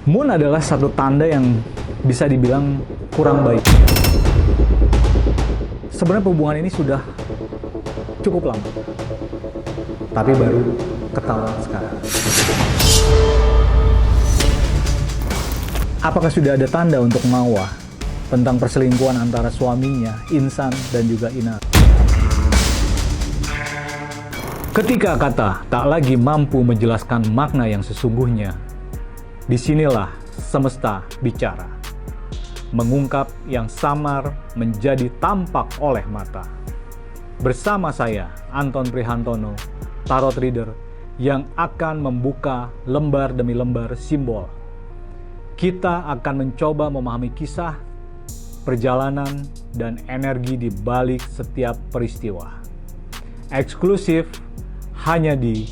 Moon adalah satu tanda yang bisa dibilang kurang baik. Sebenarnya hubungan ini sudah cukup lama, tapi baru ketahuan sekarang. Apakah sudah ada tanda untuk Mawa tentang perselingkuhan antara suaminya, Insan, dan juga Inara? Ketika kata tak lagi mampu menjelaskan makna yang sesungguhnya, disinilah semesta bicara, mengungkap yang samar menjadi tampak oleh mata. Bersama saya, Anton Prihantono, Tarot Reader, yang akan membuka lembar demi lembar simbol. Kita akan mencoba memahami kisah, perjalanan, dan energi di balik setiap peristiwa. Eksklusif hanya di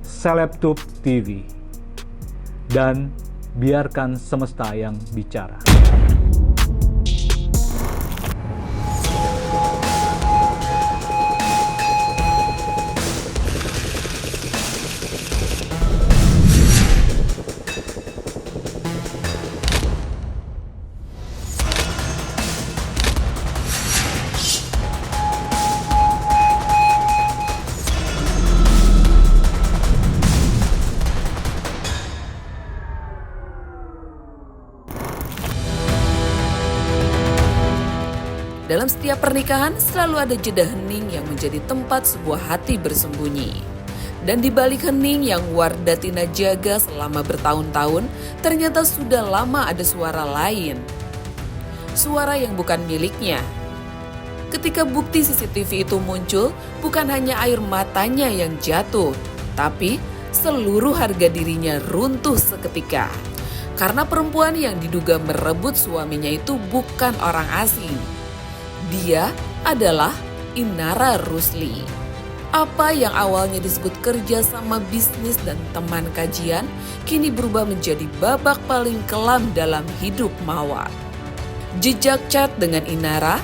Celebtube TV. Dan biarkan semesta yang bicara. Dalam setiap pernikahan selalu ada jeda hening yang menjadi tempat sebuah hati bersembunyi. Dan di balik hening yang Wardatina jaga selama bertahun-tahun, ternyata sudah lama ada suara lain. Suara yang bukan miliknya. Ketika bukti CCTV itu muncul, bukan hanya air matanya yang jatuh, tapi seluruh harga dirinya runtuh seketika. Karena perempuan yang diduga merebut suaminya itu bukan orang asing. Dia adalah Inara Rusli. Apa yang awalnya disebut kerja sama bisnis dan teman kajian, kini berubah menjadi babak paling kelam dalam hidup Mawa. Jejak chat dengan Inara,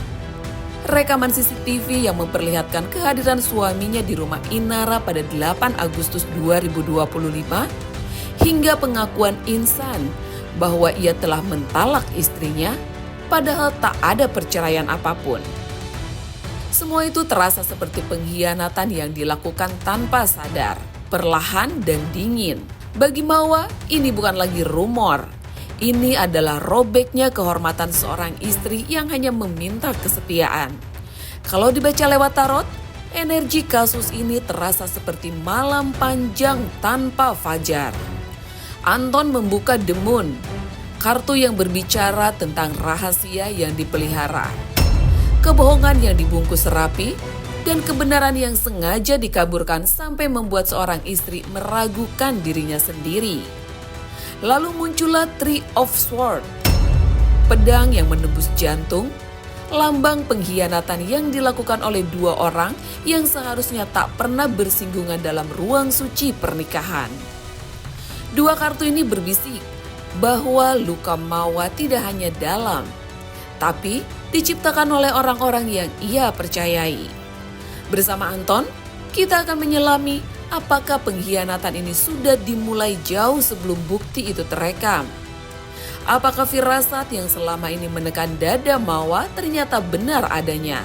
rekaman CCTV yang memperlihatkan kehadiran suaminya di rumah Inara pada 8 Agustus 2025, hingga pengakuan Insan bahwa ia telah mentalak istrinya, padahal tak ada perceraian apapun. Semua itu terasa seperti pengkhianatan yang dilakukan tanpa sadar, perlahan dan dingin. Bagi Mawa, ini bukan lagi rumor. Ini adalah robeknya kehormatan seorang istri yang hanya meminta kesetiaan. Kalau dibaca lewat tarot, energi kasus ini terasa seperti malam panjang tanpa fajar. Anton membuka The Moon, kartu yang berbicara tentang rahasia yang dipelihara, kebohongan yang dibungkus rapi, dan kebenaran yang sengaja dikaburkan sampai membuat seorang istri meragukan dirinya sendiri. Lalu muncullah Three of Swords, pedang yang menembus jantung, lambang pengkhianatan yang dilakukan oleh dua orang yang seharusnya tak pernah bersinggungan dalam ruang suci pernikahan. Dua kartu ini berbisik bahwa luka Mawa tidak hanya dalam, tapi diciptakan oleh orang-orang yang ia percayai. Bersama Anton, kita akan menyelami apakah pengkhianatan ini sudah dimulai jauh sebelum bukti itu terekam. Apakah firasat yang selama ini menekan dada Mawa ternyata benar adanya?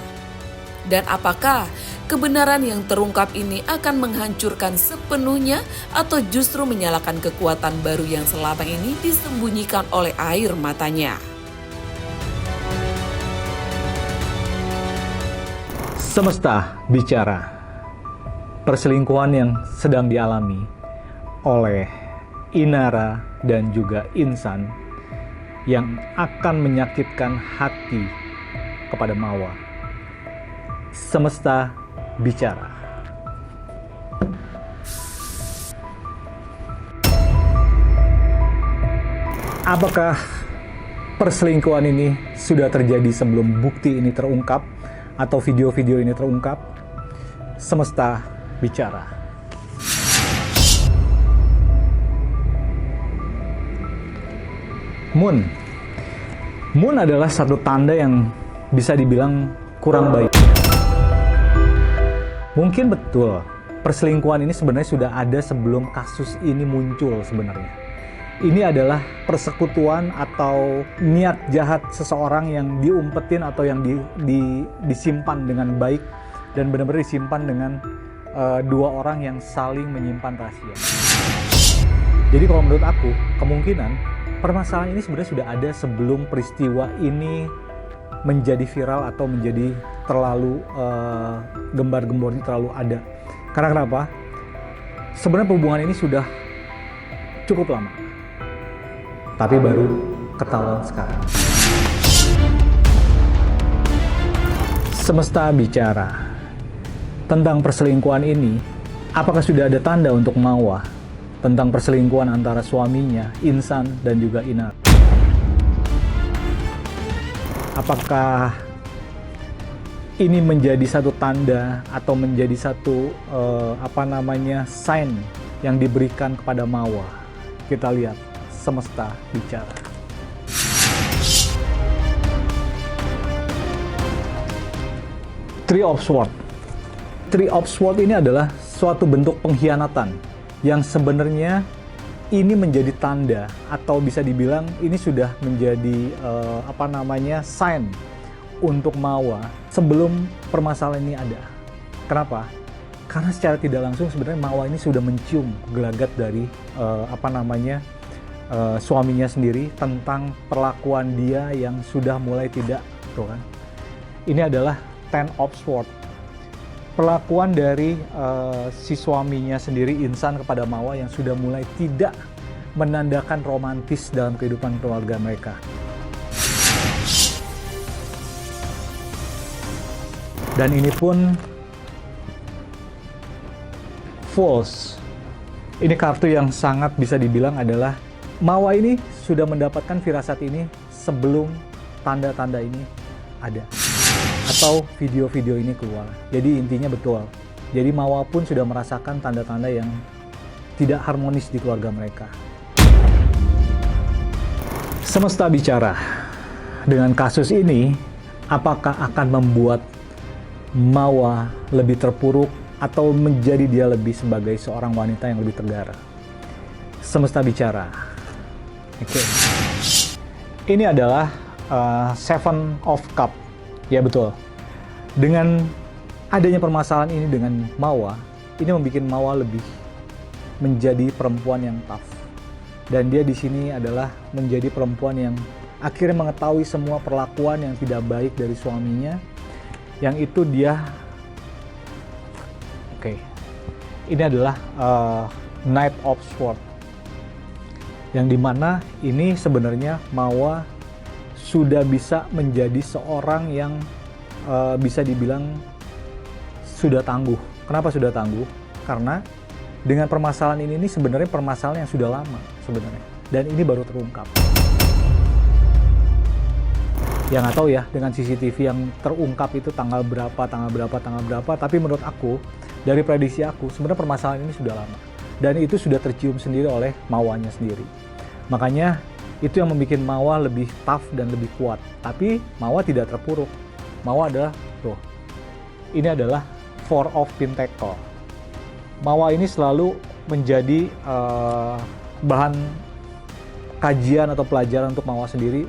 Dan apakah kebenaran yang terungkap ini akan menghancurkan sepenuhnya atau justru menyalakan kekuatan baru yang selama ini disembunyikan oleh air matanya? Semesta bicara. Perselingkuhan yang sedang dialami oleh Inara dan juga Insan yang akan menyakitkan hati kepada Mawa. Semesta bicara. Apakah perselingkuhan ini sudah terjadi sebelum bukti ini terungkap atau video-video ini terungkap? Semesta bicara. Moon. Moon adalah satu tanda yang bisa dibilang kurang baik. Mungkin betul, perselingkuhan ini sebenarnya sudah ada sebelum kasus ini muncul sebenarnya. ini adalah persekutuan atau niat jahat seseorang yang diumpetin atau yang disimpan dengan baik dan benar-benar disimpan dengan dua orang yang saling menyimpan rahasia. Jadi kalau menurut aku, kemungkinan permasalahan ini sebenarnya sudah ada sebelum peristiwa ini menjadi viral atau menjadi terlalu gembar-gembornya terlalu ada. Karena kenapa? Sebenarnya hubungan ini sudah cukup lama, tapi baru ketahuan sekarang. Semesta bicara tentang perselingkuhan ini. Apakah sudah ada tanda untuk Mawa tentang perselingkuhan antara suaminya, Insan, dan juga Inar? Apakah ini menjadi satu tanda atau menjadi satu sign yang diberikan kepada Mawa? Kita lihat semesta bicara. Three of Swords. Three of Swords ini adalah suatu bentuk pengkhianatan yang sebenarnya ini menjadi tanda atau bisa dibilang ini sudah menjadi sign untuk Mawa sebelum permasalahan ini ada. Kenapa? Karena secara tidak langsung sebenarnya Mawa ini sudah mencium gelagat dari suaminya sendiri tentang perlakuan dia yang sudah mulai tidak, tuh kan? Ini adalah Ten of Swords. Perlakuan dari si suaminya sendiri, Insan, kepada Mawa yang sudah mulai tidak menandakan romantis dalam kehidupan keluarga mereka. Dan ini pun false. Ini kartu yang sangat bisa dibilang adalah Mawa ini sudah mendapatkan firasat ini sebelum tanda-tanda ini ada atau video-video ini keluar. Jadi intinya betul. Jadi Mawa pun sudah merasakan tanda-tanda yang tidak harmonis di keluarga mereka. Semesta bicara. Dengan kasus ini, apakah akan membuat Mawa lebih terpuruk atau menjadi dia lebih sebagai seorang wanita yang lebih tegara? Semesta bicara. Oke. Ini adalah Seven of Cup. Ya betul. Dengan adanya permasalahan ini dengan Mawa, ini membuat Mawa lebih menjadi perempuan yang tough. Dan dia di sini adalah menjadi perempuan yang akhirnya mengetahui semua perlakuan yang tidak baik dari suaminya. Yang itu dia, ini adalah Knight of Swords. Yang dimana ini sebenarnya Mawa sudah bisa menjadi seorang yang bisa dibilang sudah tangguh. Kenapa sudah tangguh? Karena dengan permasalahan ini sebenarnya permasalahan yang sudah lama sebenarnya. Dan ini baru terungkap. Ya nggak tahu ya dengan CCTV yang terungkap itu tanggal berapa, tapi menurut aku, dari prediksi aku, sebenarnya permasalahan ini sudah lama. Dan itu sudah tercium sendiri oleh Mawanya sendiri. Makanya itu yang membuat Mawa lebih tough dan lebih kuat. Tapi Mawa tidak terpuruk. Mawa adalah, ini adalah Four of Pentacles. Mawa ini selalu menjadi bahan kajian atau pelajaran untuk Mawa sendiri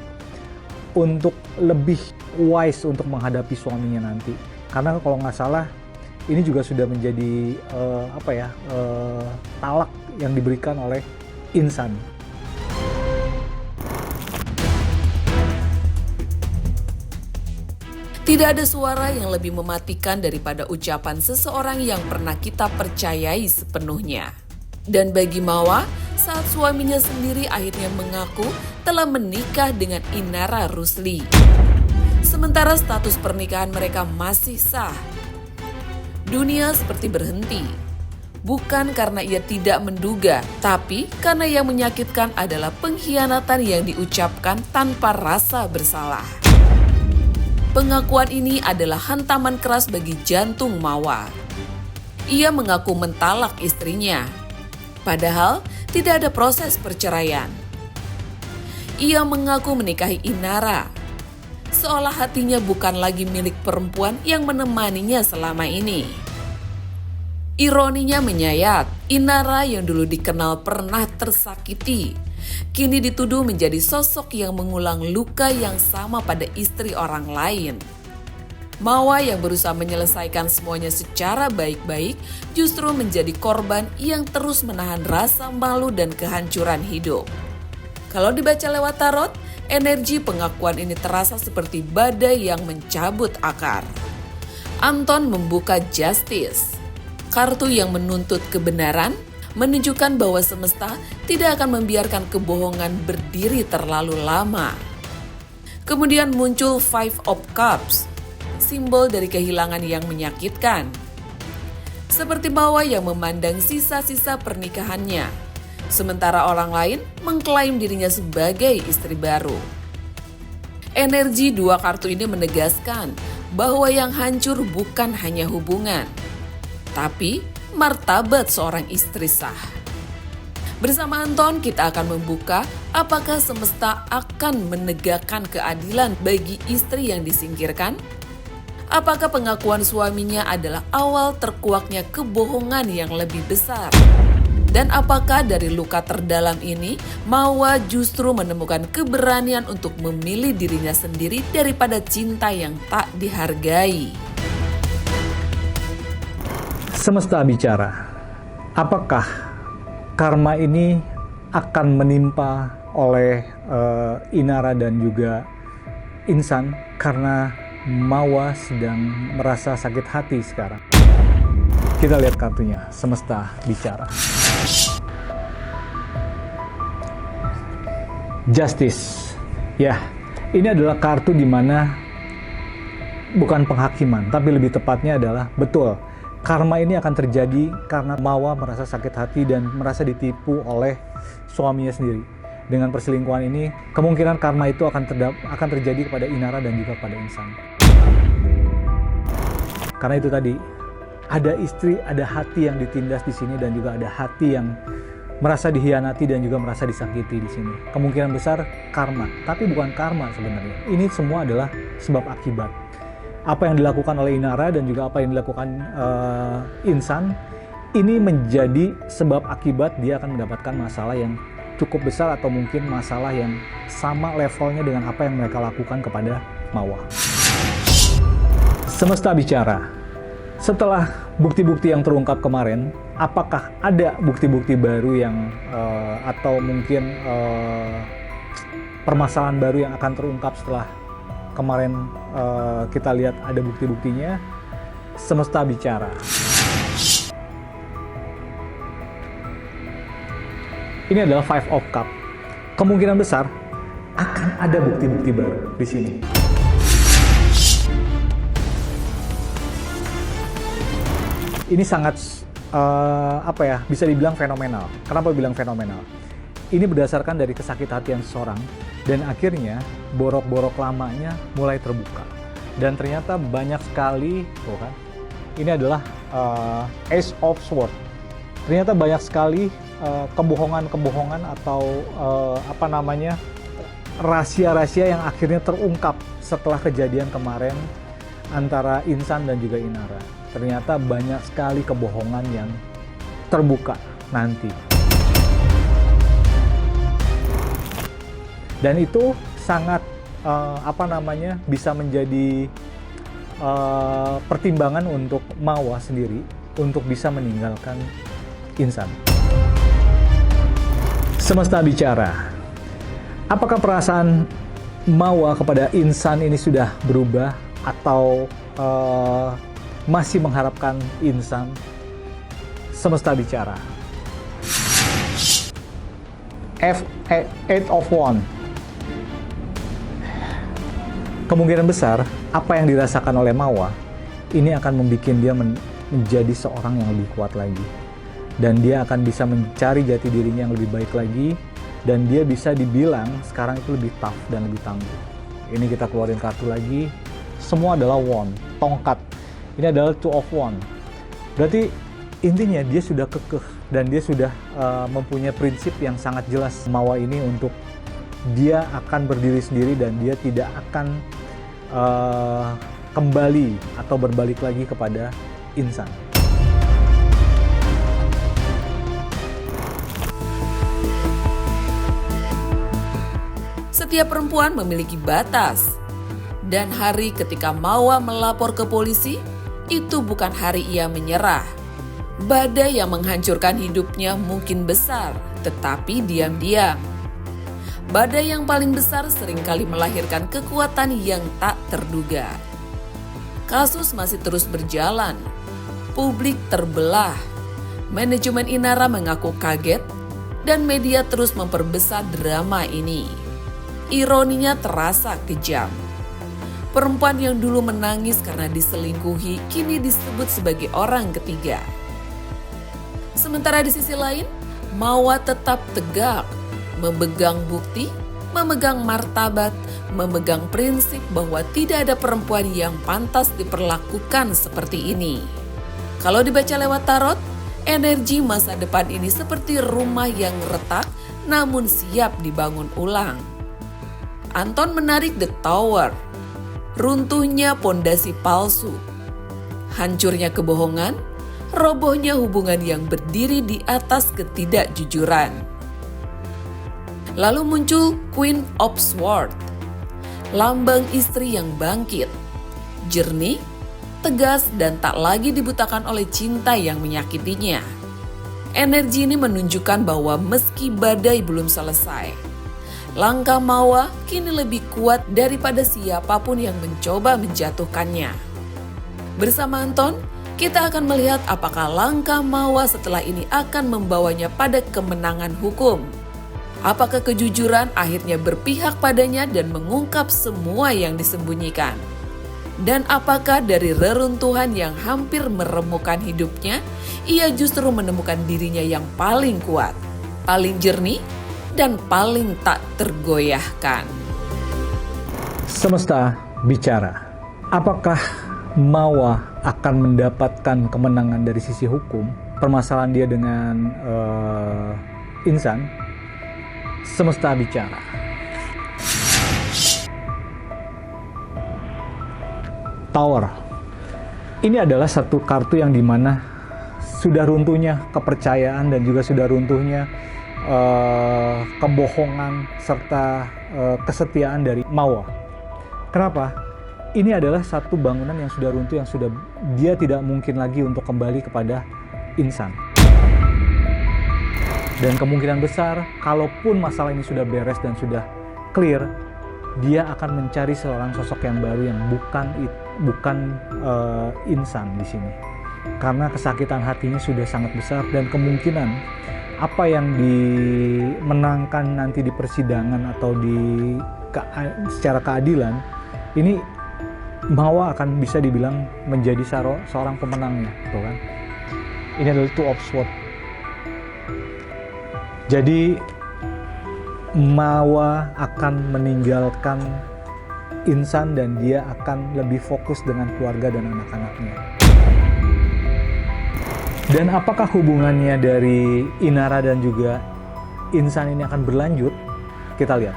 untuk lebih wise untuk menghadapi suaminya nanti. Karena kalau nggak salah ini juga sudah menjadi talak yang diberikan oleh Insan. Tidak ada suara yang lebih mematikan daripada ucapan seseorang yang pernah kita percayai sepenuhnya. Dan bagi Mawa, saat suaminya sendiri akhirnya mengaku telah menikah dengan Inara Rusli. Sementara status pernikahan mereka masih sah. Dunia seperti berhenti. Bukan karena ia tidak menduga, tapi karena yang menyakitkan adalah pengkhianatan yang diucapkan tanpa rasa bersalah. Pengakuan ini adalah hantaman keras bagi jantung Mawa. Ia mengaku mentalak istrinya, padahal tidak ada proses perceraian. Ia mengaku menikahi Inara, seolah hatinya bukan lagi milik perempuan yang menemaninya selama ini. Ironinya menyayat, Inara yang dulu dikenal pernah tersakiti kini dituduh menjadi sosok yang mengulang luka yang sama pada istri orang lain. Mawa yang berusaha menyelesaikan semuanya secara baik-baik justru menjadi korban yang terus menahan rasa malu dan kehancuran hidup. Kalau dibaca lewat tarot, energi pengakuan ini terasa seperti badai yang mencabut akar. Anton membuka Justice, kartu yang menuntut kebenaran, menunjukkan bahwa semesta tidak akan membiarkan kebohongan berdiri terlalu lama. Kemudian muncul Five of Cups, simbol dari kehilangan yang menyakitkan. Seperti Mawa yang memandang sisa-sisa pernikahannya, sementara orang lain mengklaim dirinya sebagai istri baru. Energi dua kartu ini menegaskan bahwa yang hancur bukan hanya hubungan, tapi martabat seorang istri sah. Bersama Anton, kita akan membuka apakah semesta akan menegakkan keadilan bagi istri yang disingkirkan? Apakah pengakuan suaminya adalah awal terkuaknya kebohongan yang lebih besar? Dan apakah dari luka terdalam ini, Mawa justru menemukan keberanian untuk memilih dirinya sendiri daripada cinta yang tak dihargai? Semesta bicara, apakah karma ini akan menimpa oleh Inara dan juga Insan karena Mawa sedang merasa sakit hati sekarang? Kita lihat kartunya, semesta bicara. Justice. Ya, ini adalah kartu di mana bukan penghakiman, tapi lebih tepatnya adalah betul. Karma ini akan terjadi karena Mawa merasa sakit hati dan merasa ditipu oleh suaminya sendiri. Dengan perselingkuhan ini, kemungkinan karma itu akan terjadi kepada Inara dan juga kepada Insan. Karena itu tadi, ada istri, ada hati yang ditindas di sini dan juga ada hati yang merasa dihianati dan juga merasa disakiti di sini. Kemungkinan besar karma, tapi bukan karma sebenarnya. Ini semua adalah sebab akibat. Apa yang dilakukan oleh Inara dan juga apa yang dilakukan Insan, ini menjadi sebab akibat dia akan mendapatkan masalah yang cukup besar atau mungkin masalah yang sama levelnya dengan apa yang mereka lakukan kepada Mawa. Semesta bicara. Setelah bukti-bukti yang terungkap kemarin, apakah ada bukti-bukti baru yang atau mungkin permasalahan baru yang akan terungkap setelah kemarin kita lihat ada bukti-buktinya? Semesta bicara. Ini adalah Five of Cups. Kemungkinan besar akan ada bukti-bukti baru di sini. Ini sangat bisa dibilang fenomenal. Kenapa bilang fenomenal? Ini berdasarkan dari kesakit hatian seseorang dan akhirnya borok-borok lamanya mulai terbuka. Dan ternyata banyak sekali, kan? Ini adalah Ace of Swords. Ternyata banyak sekali kebohongan-kebohongan atau rahasia-rahasia yang akhirnya terungkap setelah kejadian kemarin antara Insan dan juga Inara. Ternyata banyak sekali kebohongan yang terbuka nanti. Dan itu sangat bisa menjadi pertimbangan untuk Mawa sendiri untuk bisa meninggalkan Insan. Semesta bicara. Apakah perasaan Mawa kepada Insan ini sudah berubah atau masih mengharapkan Insan? Semesta bicara. Eight of Wands. Kemungkinan besar apa yang dirasakan oleh Mawa ini akan membuat dia menjadi seorang yang lebih kuat lagi, dan dia akan bisa mencari jati dirinya yang lebih baik lagi, dan dia bisa dibilang sekarang itu lebih tough dan lebih tangguh. Ini kita keluarin kartu lagi. Semua adalah wand, tongkat. Ini adalah Two of Wands. Berarti intinya dia sudah kekeh dan dia sudah mempunyai prinsip yang sangat jelas. Mawa ini untuk dia akan berdiri sendiri dan dia tidak akan kembali atau berbalik lagi kepada Insan. Setiap perempuan memiliki batas. Dan hari ketika Mawa melapor ke polisi, itu bukan hari ia menyerah. Badai yang menghancurkan hidupnya mungkin besar, tetapi diam-diam. Badai yang paling besar seringkali melahirkan kekuatan yang tak terduga. Kasus masih terus berjalan. Publik terbelah. Manajemen Inara mengaku kaget dan media terus memperbesar drama ini. Ironinya terasa kejam. Perempuan yang dulu menangis karena diselingkuhi kini disebut sebagai orang ketiga. Sementara di sisi lain, Mawa tetap tegak, memegang bukti, memegang martabat, memegang prinsip bahwa tidak ada perempuan yang pantas diperlakukan seperti ini. Kalau dibaca lewat tarot, energi masa depan ini seperti rumah yang retak namun siap dibangun ulang. Anton menarik The Tower. Runtuhnya pondasi palsu, hancurnya kebohongan, robohnya hubungan yang berdiri di atas ketidakjujuran. Lalu muncul Queen of Swords, lambang istri yang bangkit, jernih, tegas dan tak lagi dibutakan oleh cinta yang menyakitinya. Energi ini menunjukkan bahwa meski badai belum selesai, langkah Mawa kini lebih kuat daripada siapapun yang mencoba menjatuhkannya. Bersama Anton, kita akan melihat apakah langkah Mawa setelah ini akan membawanya pada kemenangan hukum. Apakah kejujuran akhirnya berpihak padanya dan mengungkap semua yang disembunyikan? Dan apakah dari reruntuhan yang hampir meremukkan hidupnya, ia justru menemukan dirinya yang paling kuat, paling jernih, dan paling tak tergoyahkan. Semesta bicara. Apakah Mawa akan mendapatkan kemenangan dari sisi hukum? Permasalahan dia dengan Insan. Semesta bicara. Tower. Ini adalah satu kartu yang dimana sudah runtuhnya kepercayaan dan juga sudah runtuhnya kebohongan serta kesetiaan dari Mawa. Kenapa? Ini adalah satu bangunan yang sudah runtuh, yang sudah dia tidak mungkin lagi untuk kembali kepada Insan. Dan kemungkinan besar, kalaupun masalah ini sudah beres dan sudah clear, dia akan mencari seorang sosok yang baru yang bukan Insan di sini. Karena kesakitan hatinya sudah sangat besar dan kemungkinan apa yang dimenangkan nanti di persidangan atau secara keadilan ini Mawa akan bisa dibilang menjadi seorang pemenangnya, tuh kan? Ini adalah Two of Swords. Jadi Mawa akan meninggalkan Insan dan dia akan lebih fokus dengan keluarga dan anak-anaknya. Dan apakah hubungannya dari Inara dan juga Insan ini akan berlanjut? Kita lihat.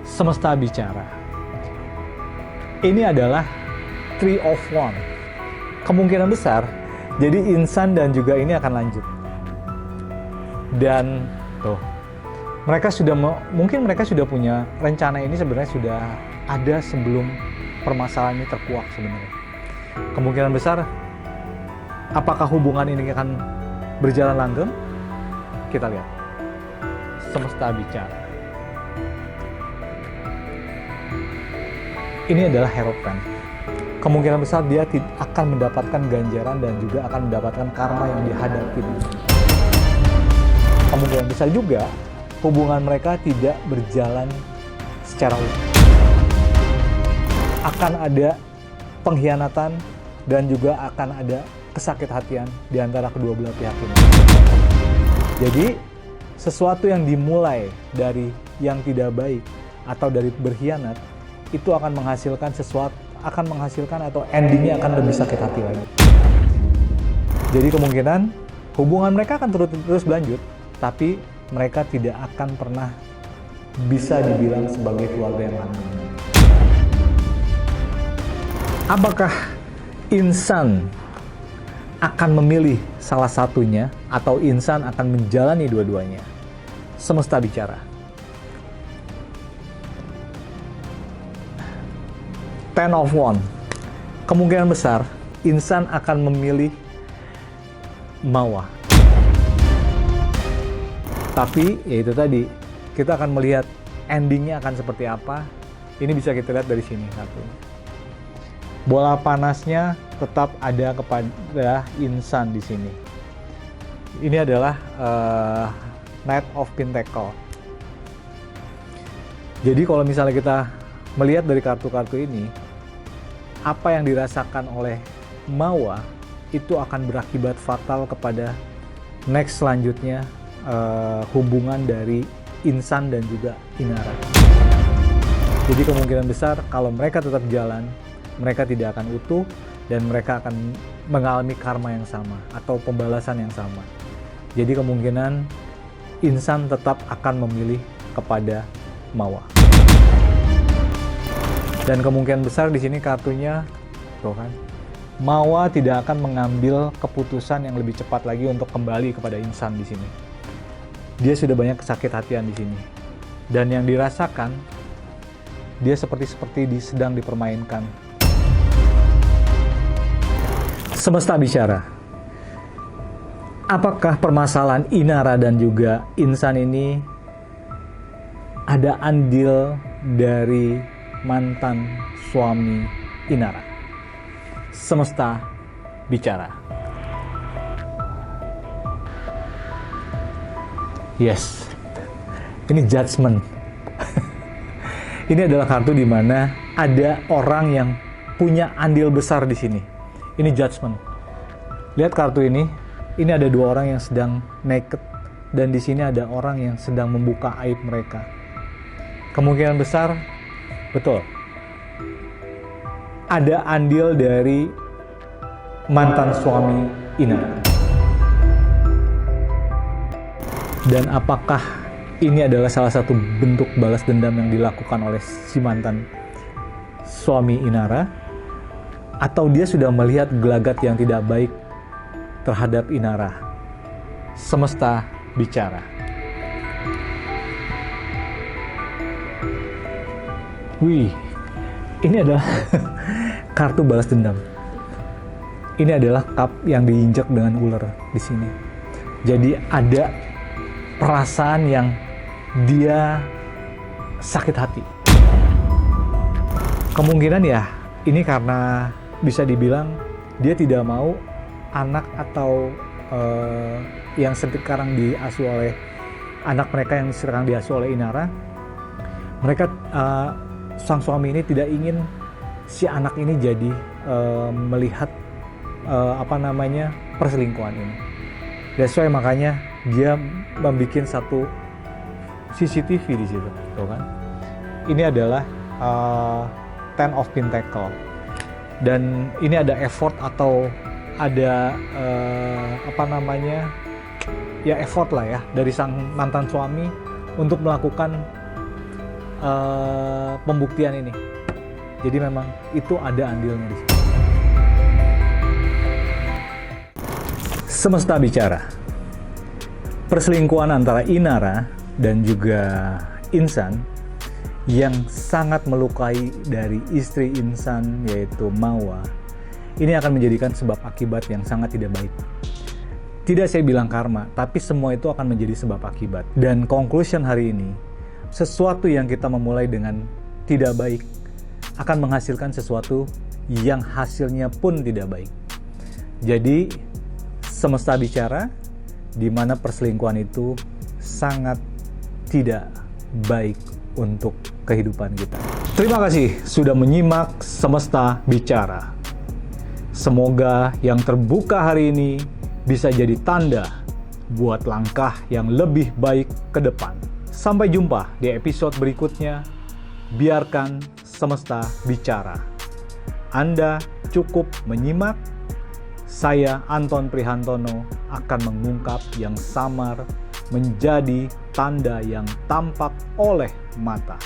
Semesta bicara. Ini adalah Three of Wands. Kemungkinan besar, jadi Insan dan juga ini akan lanjut. Dan tuh, mungkin mereka sudah punya rencana ini sebenarnya sudah ada sebelum permasalahan ini terkuak sebenarnya. Kemungkinan besar, apakah hubungan ini akan berjalan langgeng? Kita lihat. Semesta bicara. Ini adalah Hierophant. Kemungkinan besar dia akan mendapatkan ganjaran dan juga akan mendapatkan karma yang dihadapi. Kemungkinan besar juga hubungan mereka tidak berjalan secara utuh. Akan ada pengkhianatan dan juga akan ada kesakit hatian di antara kedua belah pihak ini. Jadi, sesuatu yang dimulai dari yang tidak baik atau dari berkhianat itu akan menghasilkan atau endingnya akan lebih sakit hati lagi. Jadi kemungkinan hubungan mereka akan terus berlanjut, tapi mereka tidak akan pernah bisa dibilang sebagai keluarga yang langgeng. Apakah Insan akan memilih salah satunya atau Insan akan menjalani dua-duanya? Semesta bicara. 10 of Wands. Kemungkinan besar insan akan memilih Mawa. Tapi ya itu tadi, kita akan melihat endingnya akan seperti apa. Ini bisa kita lihat dari sini satu. Bola panasnya tetap ada kepada insan di sini. Ini adalah Knight of Pentacle. Jadi kalau misalnya kita melihat dari kartu-kartu ini, apa yang dirasakan oleh Mawa itu akan berakibat fatal kepada next selanjutnya, hubungan dari insan dan juga Inara. Jadi kemungkinan besar kalau mereka tetap jalan, mereka tidak akan utuh dan mereka akan mengalami karma yang sama atau pembalasan yang sama. Jadi kemungkinan insan tetap akan memilih kepada Mawa. Dan kemungkinan besar di sini kartunya, tuh kan, Mawa tidak akan mengambil keputusan yang lebih cepat lagi untuk kembali kepada insan di sini. Dia sudah banyak kesakit hatian di sini. Dan yang dirasakan, dia seperti sedang dipermainkan. Semesta bicara. Apakah permasalahan Inara dan juga insan ini ada andil dari mantan suami Inara? Semesta bicara. Yes, ini judgment. Ini adalah kartu di mana ada orang yang punya andil besar di sini. Ini judgment. Lihat kartu ini. Ini ada dua orang yang sedang naked dan di sini ada orang yang sedang membuka aib mereka. Kemungkinan besar, betul. Ada andil dari mantan suami Inara. Dan apakah ini adalah salah satu bentuk balas dendam yang dilakukan oleh si mantan suami Inara? Atau dia sudah melihat gelagat yang tidak baik terhadap Inara? Semesta bicara. Wih, ini adalah kartu balas dendam. Ini adalah cup yang diinjak dengan ular di sini. Jadi ada perasaan yang dia sakit hati. Kemungkinan ya, ini karena bisa dibilang dia tidak mau anak atau yang sekarang diasuh oleh anak mereka yang sekarang diasuh oleh Inara, mereka sang suami ini tidak ingin si anak ini jadi melihat perselingkuhan ini. That's why makanya dia membuat satu CCTV di situ, tuh kan? Ini adalah 10 of Pentacle dan ini ada effort atau ada effort lah ya dari sang mantan suami untuk melakukan pembuktian ini. Jadi memang itu ada andilnya di sini. Semesta bicara. Perselingkuhan antara Inara dan juga insan yang sangat melukai dari istri insan yaitu Mawa. Ini akan menjadikan sebab akibat yang sangat tidak baik. Tidak saya bilang karma, tapi semua itu akan menjadi sebab akibat. Dan conclusion hari ini, sesuatu yang kita memulai dengan tidak baik akan menghasilkan sesuatu yang hasilnya pun tidak baik. Jadi, semesta bicara di mana perselingkuhan itu sangat tidak baik untuk kehidupan kita. Terima kasih sudah menyimak Semesta Bicara. Semoga yang terbuka hari ini bisa jadi tanda buat langkah yang lebih baik ke depan. Sampai jumpa di episode berikutnya. Biarkan semesta bicara. Anda cukup menyimak. Saya Anton Prihantono akan mengungkap yang samar menjadi tanda yang tampak oleh mata.